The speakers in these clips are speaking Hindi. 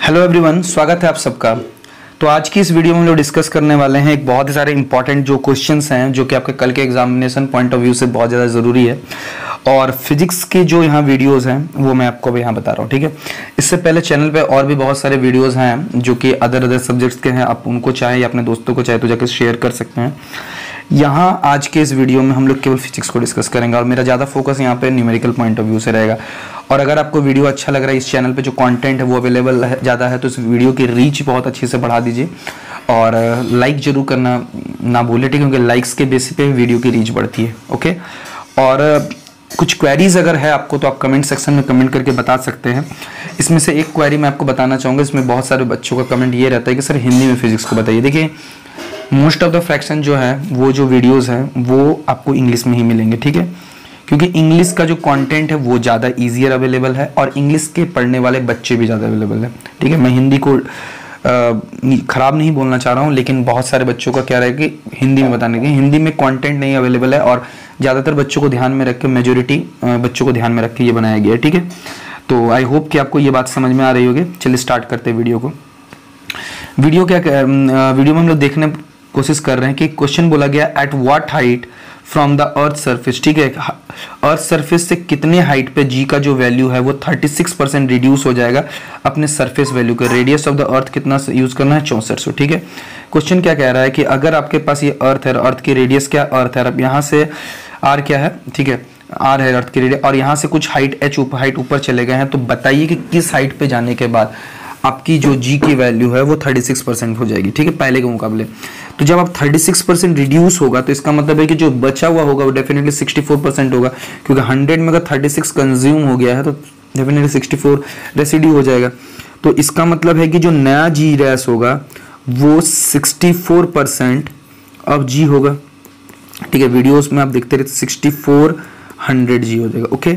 हेलो एवरीवन, स्वागत है आप सबका। तो आज की इस वीडियो में हम लोग डिस्कस करने वाले हैं एक बहुत ही सारे इंपॉर्टेंट जो क्वेश्चंस हैं जो कि आपके कल के एग्जामिनेशन पॉइंट ऑफ व्यू से बहुत ज़्यादा ज़रूरी है। और फिजिक्स के जो यहाँ वीडियोस हैं वो मैं आपको अभी यहाँ बता रहा हूँ, ठीक है। इससे पहले चैनल पे और भी बहुत सारे वीडियोस हैं जो कि अदर सब्जेक्ट्स के हैं। आप उनको चाहे या अपने दोस्तों को चाहे तो जाकर शेयर कर सकते हैं। यहाँ आज के इस वीडियो में हम लोग केवल फिजिक्स को डिस्कस करेंगे और मेरा ज़्यादा फोकस यहाँ पे न्यूमेरिकल पॉइंट ऑफ व्यू से रहेगा। और अगर आपको वीडियो अच्छा लग रहा है, इस चैनल पे जो कंटेंट है वो अवेलेबल ज़्यादा है, तो इस वीडियो की रीच बहुत अच्छे से बढ़ा दीजिए और लाइक जरूर करना ना भूलें, ठीक है, क्योंकि लाइक्स के बेसिस पे वीडियो की रीच बढ़ती है। ओके, और कुछ क्वेरीज अगर है आपको तो आप कमेंट सेक्शन में कमेंट करके बता सकते हैं। इसमें से एक क्वेरी मैं आपको बताना चाहूँगा। इसमें बहुत सारे बच्चों का कमेंट ये रहता है कि सर हिंदी में फिजिक्स को बताइए। देखिए, मोस्ट ऑफ द फ्रैक्शन जो है वो जो वीडियोस हैं वो आपको इंग्लिश में ही मिलेंगे, ठीक है, क्योंकि इंग्लिश का जो कंटेंट है वो ज़्यादा ईजियर अवेलेबल है और इंग्लिश के पढ़ने वाले बच्चे भी ज़्यादा अवेलेबल है, ठीक है। मैं हिंदी को ख़राब नहीं बोलना चाह रहा हूँ, लेकिन बहुत सारे बच्चों का क्या रहा है कि हिंदी में बताने के हिंदी में कंटेंट नहीं अवेलेबल है और ज़्यादातर बच्चों को ध्यान में रख के, मेजोरिटी बच्चों को ध्यान में रख के ये बनाया गया है, ठीक है। तो आई होप कि आपको ये बात समझ में आ रही होगी। चलिए स्टार्ट करते हैं वीडियो को। वीडियो में हम लोग देखने कोशिश कर रहे हैं कि क्वेश्चन बोला गया at what height from the earth surface, ठीक है, अर्थ सरफेस से कितने हाइट पे जी का जो वैल्यू है वो 36% रिड्यूस हो जाएगा अपने सरफेस वैल्यू का। रेडियस ऑफ द अर्थ कितना यूज करना है, 6400, ठीक है। क्वेश्चन क्या कह रहा है कि अगर आपके पास ये अर्थ है, अर्थ की रेडियस क्या, अर्थ है, अब यहाँ से आर क्या है, ठीक है, आर है अर्थ की रेडियस, और यहाँ से कुछ हाइट एच हाइट ऊपर चले गए हैं, तो बताइए कि किस हाइट पे जाने के बाद आपकी जो जी की वैल्यू है वो 36% हो जाएगी, ठीक है, पहले के मुकाबले। तो जब आप 36% रिड्यूस होगा तो इसका मतलब है कि जो बचा हुआ होगा वो डेफिनेटली 64% होगा, क्योंकि 100 में अगर 36 कंज्यूम हो गया है तो डेफिनेटली 64 रेसिड्यू हो जाएगा। तो इसका मतलब है कि जो नया जी रैस होगा वो 64% ऑफ जी होगा, ठीक है। वीडियोस में आप देखते रहते 6400 जी हो जाएगा, ओके।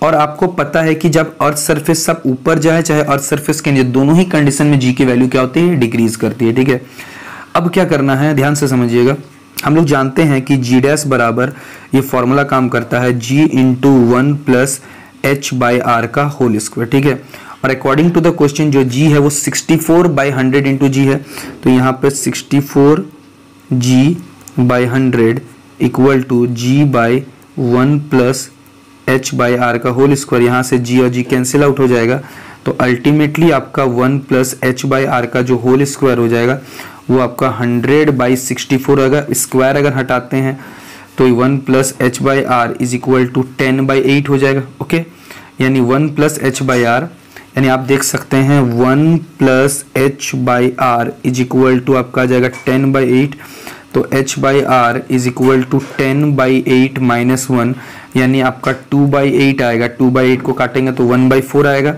और आपको पता है कि जब अर्थ सरफेस सब ऊपर जाए चाहे अर्थ सरफेस के नीचे, दोनों ही कंडीशन में जी की वैल्यू क्या होती है, डिक्रीज करती है, ठीक है। अब क्या करना है, ध्यान से समझिएगा। हम लोग जानते हैं कि जी डैश बराबर ये फॉर्मूला काम करता है g into 1 plus H by r का होल स्क्वायर, ठीक है। और अकॉर्डिंग टू द क्वेश्चन जो जी है वो 64/100 इंटू जी है, तो यहाँ पे 64 g by 100 equal to g by 1 plus H by r का होल स्क्वायर। यहाँ से जी और जी कैंसिल आउट हो जाएगा, तो अल्टीमेटली आपका 1 प्लस एच बाई आर का जो होल स्क्वायर हो जाएगा वो आपका 100/64 होगा। स्क्वायर अगर हटाते हैं तो 1 plus H by R is equal to 10/8 हो जाएगा, ओके। यानी 1 प्लस एच बाई आर, यानी आप देख सकते हैं 1 plus H by R is equal to आपका आ जाएगा 10/8। तो h by R is equal to 10/8 minus 1, यानी आपका 2/8 आएगा। 2/8 को काटेंगे तो 1/4 आएगा।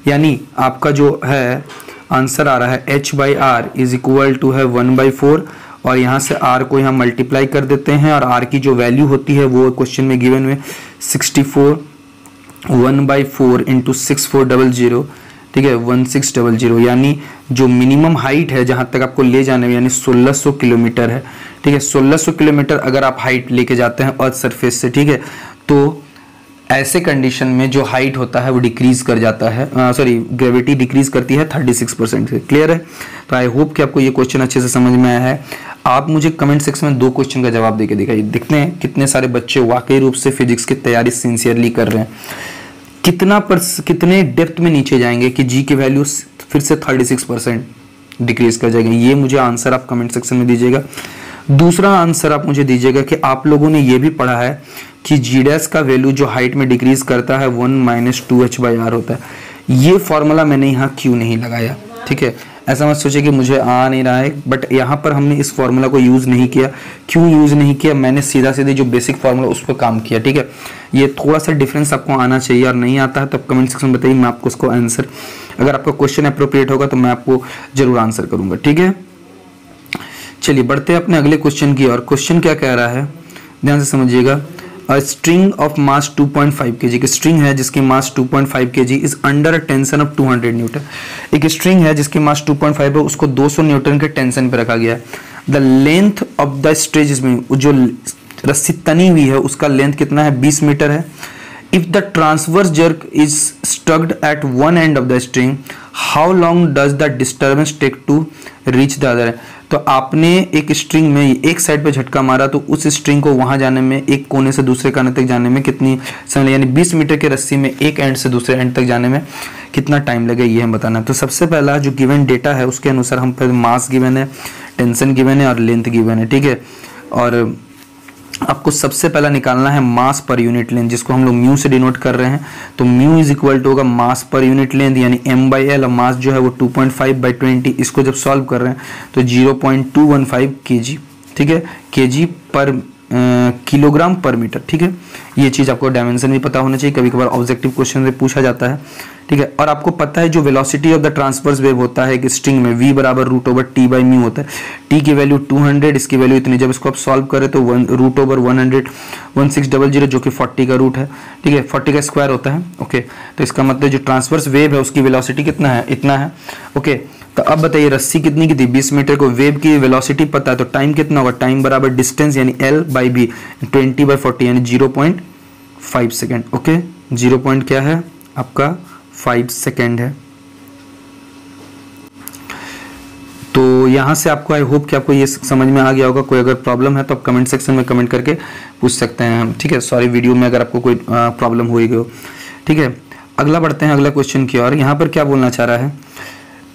यानी आपका जो है आंसर आ रहा है h by R is equal to है 1/4, और यहाँ से r को यहाँ मल्टीप्लाई कर देते हैं और r की जो वैल्यू होती है वो क्वेश्चन में गिवन में 64 1/4 इंटू 6400, ठीक है, 1600, यानी जो मिनिमम हाइट है जहां तक आपको ले जाने में, यानी 1600 किलोमीटर है, ठीक है। 1600 किलोमीटर अगर आप हाइट लेके जाते हैं अर्थ सरफेस से, ठीक है, तो ऐसे कंडीशन में जो हाइट होता है वो डिक्रीज कर जाता है, ग्रेविटी डिक्रीज करती है 36% से। क्लियर है? तो आई होप कि आपको ये क्वेश्चन अच्छे से समझ में आया है। आप मुझे कमेंट सेक्शन में 2 क्वेश्चन का जवाब देके दिखाइए। देखते हैं कितने सारे बच्चे वाकई रूप से फिजिक्स की तैयारी सिंसियरली कर रहे हैं, कितने डेप्थ में नीचे जाएंगे कि जी की वैल्यू फिर से 36% डिक्रीज कर जाएगी। ये मुझे आंसर आप कमेंट सेक्शन में दीजिएगा। दूसरा आंसर आप मुझे दीजिएगा कि आप लोगों ने ये भी पढ़ा है कि जी डैश का वैल्यू जो हाइट में डिक्रीज करता है 1 - 2h बाई आर होता है। ये फॉर्मूला मैंने यहाँ क्यों नहीं लगाया, ठीक है। ऐसा मत सोचे कि मुझे आ नहीं रहा है, बट यहाँ पर हमने इस फॉर्मूला को यूज़ नहीं किया। क्यों यूज़ नहीं किया, मैंने सीधा जो बेसिक फॉर्मूला उस पर काम किया, ठीक है। ये थोड़ा सा डिफरेंस आपको आना चाहिए, और नहीं आता है तो आप कमेंट सेक्शन में बताइए, मैं आपको उसको आंसर, अगर आपका क्वेश्चन अप्रोप्रिएट होगा तो मैं आपको जरूर आंसर करूँगा, ठीक है। चलिए बढ़ते हैं अपने अगले क्वेश्चन की। और क्वेश्चन क्या कह रहा है, ध्यान से समझिएगा। A string of mass 2.5 kg, की स्ट्रिंग है जिसकी मास 2.5 kg is under a tension of 200 Newton. एक स्ट्रिंग है जिसकी मास 2.5 है, उसको 200 न्यूटन के टेंशन पे रखा गया है। The length of the stretch में जो रस्सी तनी हुई है उसका लेंथ कितना है, 20 मीटर है। If the transverse jerk is struck at one end of the string, how long does the disturbance take to reach the other. तो आपने एक स्ट्रिंग में एक साइड पे झटका मारा तो उस स्ट्रिंग को वहां जाने में, एक कोने से दूसरे कोने तक जाने में कितनी समय, यानी 20 मीटर की रस्सी में एक एंड से दूसरे एंड तक जाने में कितना टाइम लगे, ये हम बताना। तो सबसे पहला जो गिवन डेटा है उसके अनुसार हम पर मास गिवन है, टेंशन गिवन है और लेंथ गिवन है, ठीक है। और आपको सबसे पहला निकालना है मास पर यूनिट लेंथ, जिसको हम लोग म्यू से डिनोट कर रहे हैं। तो म्यू इज इक्वल टू होगा मास पर यूनिट लेंथ यानी m/l, और मास जो है वो 2.5/20। इसको जब सॉल्व कर रहे हैं तो 0.215 kg, ठीक है, kg पर किलोग्राम पर मीटर, ठीक है। ये चीज़ आपको डायमेंशन भी पता होना चाहिए, कभी कभार ऑब्जेक्टिव क्वेश्चन में पूछा जाता है, ठीक है। और आपको पता है जो velocity of the transverse wave होता है कि स्ट्रिंग में v बराबर √T/μ होता है। t की वैल्यू 200, इसकी वैल्यू इतनी। जब इसको आप सॉल्व करें तो √100 1600 जो कि 40 का रूट है, ठीक है, 40 का स्क्वायर होता है, ओके। तो इसका मतलब जो ट्रांसवर्स वेव है उसकी वेलोसिटी कितना है, इतना है, ओके। तो अब बताइए रस्सी कितनी की थी, 20 मीटर को, वेव की वेलोसिटी पता है तो टाइम कितना होगा, टाइम बराबर डिस्टेंस यानी l/b 20/40 यानी 0.5 सेकेंड, ओके। 0 पॉइंट क्या है आपका 5 सेकेंड है। तो यहां से आपको, आई होप कि आपको ये समझ में आ गया होगा। कोई अगर प्रॉब्लम है तो आप कमेंट सेक्शन में कमेंट करके पूछ सकते हैं, ठीक है। सॉरी वीडियो में अगर आपको कोई प्रॉब्लम हो गई हो, ठीक है। अगला बढ़ते हैं अगला क्वेश्चन की ओर। यहाँ पर क्या बोलना चाह रहा है,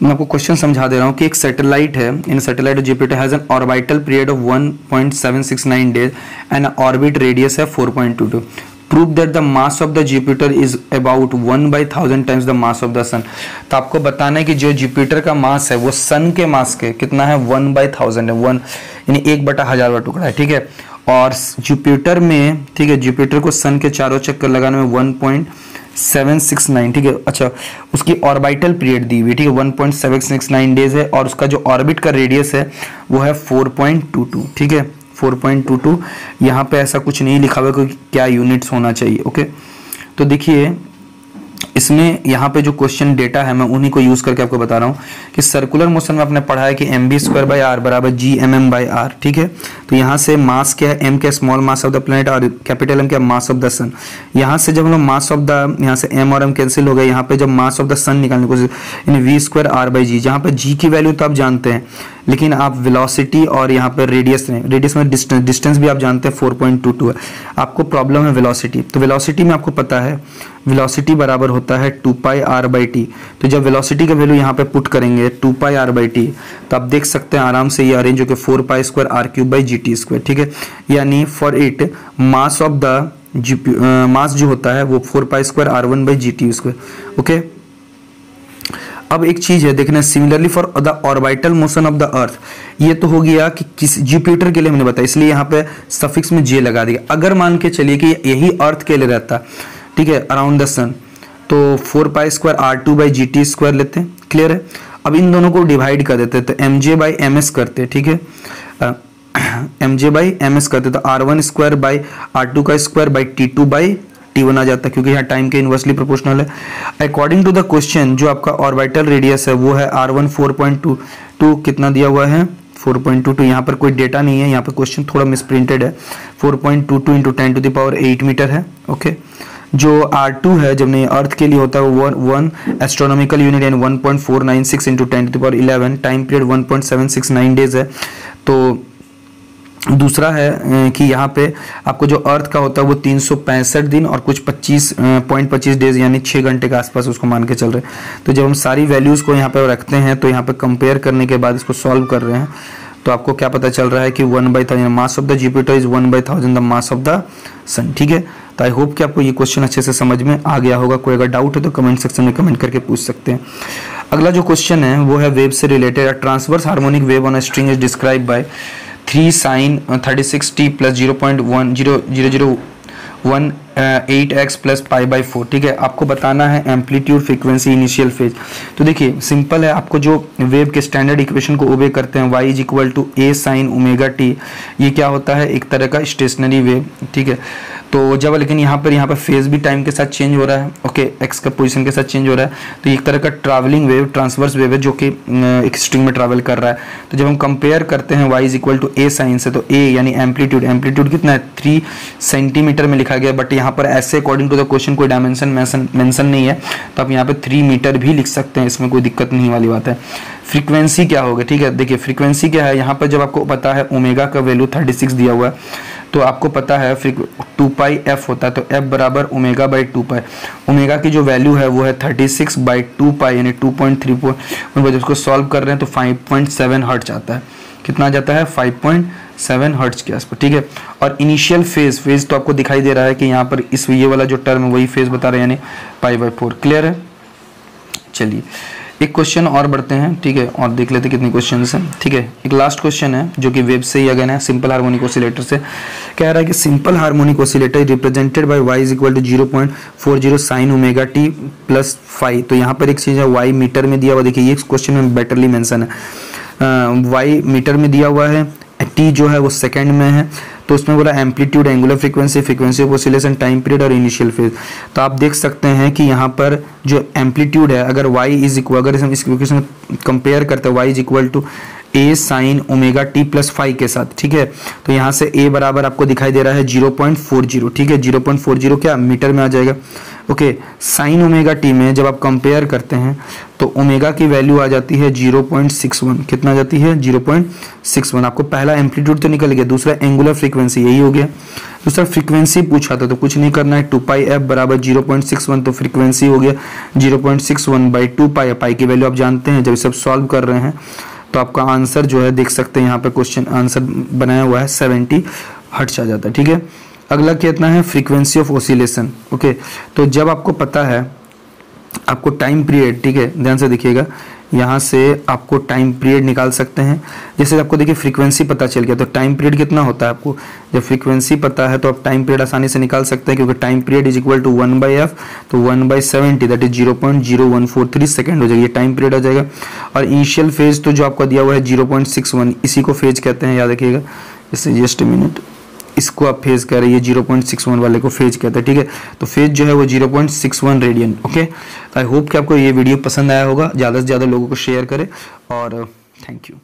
मैं आपको क्वेश्चन समझा दे रहा हूँ कि एक सैटेलाइट है, in satellite of Jupiter has an orbital period of 1.769 days and orbit radius है 4.22। Prove that the mass of the Jupiter is about 1/1000 times the mass of the sun. तो आपको बताना है कि जो जुपिटर का मास है वो सन के मास के कितना है, 1/1000 है, 1 यानी 1/1000 का टुकड़ा है, ठीक है। और जुपिटर में, ठीक है, जुपिटर को सन के चारों चक्कर लगाने में 1.769, ठीक है। अच्छा, उसकी ऑर्बिटल पीरियड दी हुई, ठीक है, 1.769 डेज है, और उसका जो ऑर्बिट का रेडियस है वो है 4.22, ठीक है, 4.22। यहाँ पे ऐसा कुछ नहीं लिखा हुआ कि क्या यूनिट्स होना चाहिए, ओके। तो देखिए इसमें यहाँ पे जो क्वेश्चन डेटा है मैं उन्हीं को यूज करके आपको बता रहा हूँ कि सर्कुलर मोशन में आपने पढ़ा है कि mv² बराबर g/m/r, ठीक है। तो यहाँ से मास क्या है, m क्या small mass of the planet और कैपिटल M क्या मास ऑफ द सन। यहाँ से जब हम लोग मास ऑफ द, यहाँ से m और m कैंसिल हो गए, यहाँ पे जब मास ऑफ द सन निकालने की कोशिश, यानी v²r/g, जहाँ पे g की वैल्यू तो आप जानते हैं, लेकिन आप वेलोसिटी और यहाँ पर रेडियस नहीं, रेडियस में डिस्टेंस भी आप जानते हैं 4.22 है, आपको प्रॉब्लम है वेलोसिटी। तो वेलोसिटी में आपको पता है वेलोसिटी बराबर होता है 2πr/t। तो जब वेलोसिटी का वैल्यू यहाँ पे पुट करेंगे 2πr/t, तो आप देख सकते हैं आराम से ये अरेंज होकर 4π²r³/gt², ठीक है। यानी for it mass of the mass जो होता है वो 4π²r1/gt², ओके। अब एक चीज है देखना, similarly for the orbital motion of the earth, ये तो हो गया कि किस जुपिटर के लिए हमने बताया, इसलिए यहाँ पे सफिक्स में जे लगा दिया। अगर मान के चलिए कि यही अर्थ के लिए रहता, ठीक है, अराउंड द सन, तो 4π²r2/gt² लेते हैं, क्लियर है। अब इन दोनों को डिवाइड कर देते तो mj/ms करते, ठीक है, mj/ms करते तो r1²/r2² आ जाता है, क्योंकि यहाँ टाइम के इनवर्सली प्रोपोर्शनल है। अकॉर्डिंग टू द क्वेश्चन जो आपका ऑर्बिटल रेडियस है वो है r1 4.22, कितना दिया हुआ है 4.22। यहाँ पर कोई डेटा नहीं है, यहाँ पर क्वेश्चन थोड़ा मिसप्रिंटेड है, 4.22 × 10⁸ मीटर है, ओके। जो r2 है जब नहीं अर्थ के लिए होता है वो 1 एस्ट्रोनॉमिकल यूनिट यानी 1.496 × 10⁻11, टाइम पीरियड 1.769 डेज है। तो दूसरा है कि यहाँ पे आपको जो अर्थ का होता है वो 365 दिन और कुछ 25.25 डेज यानी 6 घंटे के आसपास उसको मान के चल रहे हैं। तो जब हम सारी वैल्यूज़ को यहाँ पे रखते हैं तो यहाँ पे कंपेयर करने के बाद इसको सॉल्व कर रहे हैं तो आपको क्या पता चल रहा है कि 1/1000 mass of the Jupiter is 1/1000 the mass of the sun, ठीक है। तो आई होप कि आपको ये क्वेश्चन अच्छे से समझ में आ गया होगा। कोई अगर डाउट है तो कमेंट सेक्शन में कमेंट करके पूछ सकते हैं। अगला जो क्वेश्चन है वो है वेव से related. Transverse harmonic wave on a string is describe by 3 sin 36t + 0.10018x + π/4, ठीक है। आपको बताना है एम्पलीट्यूड, फ्रीक्वेंसी, इनिशियल फेज। तो देखिए सिंपल है, आपको जो वेव के स्टैंडर्ड इक्वेशन को ओबे करते हैं y = a sin ωt, ये क्या होता है एक तरह का स्टेशनरी वेव, ठीक है। तो जब लेकिन यहाँ पर फेज भी टाइम के साथ चेंज हो रहा है, ओके, एक्स का पोजीशन के साथ चेंज हो रहा है, तो एक तरह का ट्रैवलिंग वेव, ट्रांसवर्स वेव है जो कि एक स्ट्रिंग में ट्रैवल कर रहा है। तो जब हम कंपेयर करते हैं y is equal to a sine से, तो a यानी एम्पलीट्यूड कितना है 3 सेंटीमीटर में लिखा गया, बट यहाँ पर ऐसे अकॉर्डिंग टू द क्वेश्चन कोई डायमेंशन मेंशन नहीं है, तो आप यहाँ पे 3 मीटर भी लिख सकते हैं, इसमें कोई दिक्कत नहीं वाली बात है। फ्रीक्वेंसी क्या होगा, ठीक है, देखिए फ्रीक्वेंसी क्या है, यहाँ पर जब आपको पता है ओमेगा का वैल्यू 36 दिया हुआ है, तो आपको पता है 2 पाई एफ होता है, तो एफ बराबर ओमेगा बाई 2 पाई। ओमेगा की जो वैल्यू है वो है 36 बाई 2 पाई यानी 2.3, जब उसको सॉल्व कर रहे हैं तो 5.7 हर्ट्ज आता है। कितना आ जाता है 5.7 हर्ट्ज के आसपास, ठीक है। और इनिशियल फेज तो आपको दिखाई दे रहा है कि यहाँ पर इस ये वाला जो टर्म है वही फेज बता रहे हैं, यानी π/4। क्लियर है। चलिए एक क्वेश्चन और बढ़ते हैं, ठीक है, और देख लेते कितने क्वेश्चन हैं, ठीक है। एक लास्ट क्वेश्चन है जो कि वेब से ही अगेन है, सिंपल हार्मोनिक ऑसिलेटर से कह रहा है कि simple harmonic oscillator represented by y is equal to 0.40 sine omega t plus phi. तो यहाँ पर एक चीज़ है y मीटर में दिया हुआ, देखिए ये क्वेश्चन में बेटरली मेंशन है, y मीटर में दिया हुआ है, t जो है वो सेकंड में है, तो उसमें बोला amplitude, angular frequency, frequency of oscillation, time period और इनिशियल फेज। तो आप देख सकते हैं कि यहाँ पर जो एम्पलीट्यूड है, अगर y इज इक्वल, अगर हम इस इक्वेशन में कंपेयर करते हैं y is equal to a sine omega t plus phi के साथ, ठीक है, तो यहाँ से a बराबर आपको दिखाई दे रहा है 0.40, ठीक है, 0.40 क्या मीटर में आ जाएगा, ओके। साइन ओमेगा टी में जब आप कंपेयर करते हैं तो ओमेगा की वैल्यू आ जाती है 0.61, कितना आ जाती है 0.61। आपको पहला एम्पलीट्यूड तो निकल गया, दूसरा एंगुलर फ्रीक्वेंसी यही हो गया, दूसरा फ्रीक्वेंसी पूछा था तो कुछ नहीं करना है, 2 पाई एफ बराबर 0.61, तो फ्रीक्वेंसी हो गया 0.61 बाई 2 पाई। पाई की वैल्यू आप जानते हैं, जब सब सॉल्व कर रहे हैं तो आपका आंसर जो है देख सकते हैं यहाँ पे क्वेश्चन आंसर बनाया हुआ है 70 हर्ट्ज आ जाता है, ठीक है। अगला कितना है फ्रीक्वेंसी ऑफ ऑसिलेशन, ओके। तो जब आपको पता है आपको टाइम पीरियड, ठीक है, ध्यान से देखिएगा, यहाँ से आपको टाइम पीरियड निकाल सकते हैं। जैसे आपको देखिए फ्रीक्वेंसी पता चल गया तो टाइम पीरियड कितना होता है, आपको जब फ्रीक्वेंसी पता है तो आप टाइम पीरियड आसानी से निकाल सकते हैं, क्योंकि time period is equal to 1/f, तो 1/70 दैट इज 0.0143 सेकेंड हो जाएगी, टाइम पीरियड आ जाएगा। और इनिशियल फेज तो जो आपका दिया हुआ है 0.61, इसी को फेज कहते हैं, याद रखिएगा। इससे जस्ट मिनट, इसको आप फेज कह रहे हैं, 0.61 वाले को फेज कहते हैं, ठीक है। तो फेज जो है वो 0.61 रेडियन, ओके। आई होप कि आपको ये वीडियो पसंद आया होगा, ज़्यादा से ज़्यादा लोगों को शेयर करें और थैंक यू।